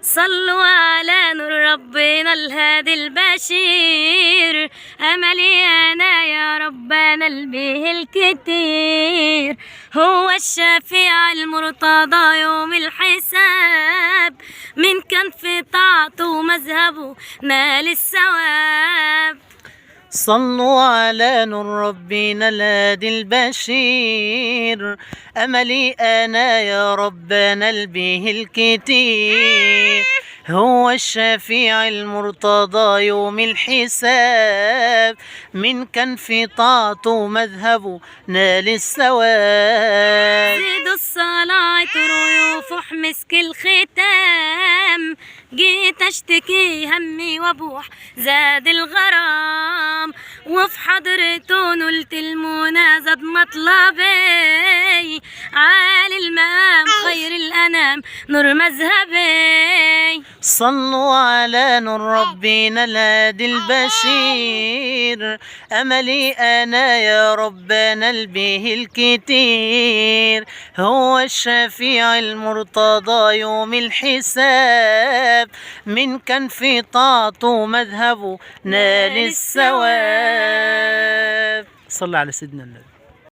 صلوا على نور ربنا الهادي البشير، أملي أنا يا ربنا البيه الكتير، هو الشفيع المرتضى يوم الحساب، من كان في طاعته مذهبه نال الثواب. صلوا على نور ربنا الهادي البشير، أملي أنا يا ربنا البيه الكتير، هو الشفيع المرتضى يوم الحساب، من كان في طاعته مذهبه نال الثواب. زيدوا الصلاة ريوف مسك الختام، جيت اشتكي همي وابوح زاد الغرام، وفي حضرته نلت المنى زاد مطلبي، عالي المقام خير الانام نور مذهبي. صلوا على نور ربنا الهادي البشير، أملي أنا يا ربنا البيه الكتير، هو الشفيع المرتضى يوم الحساب، من كان في طاعته مذهبه نال الثواب. صلى على سيدنا النبي.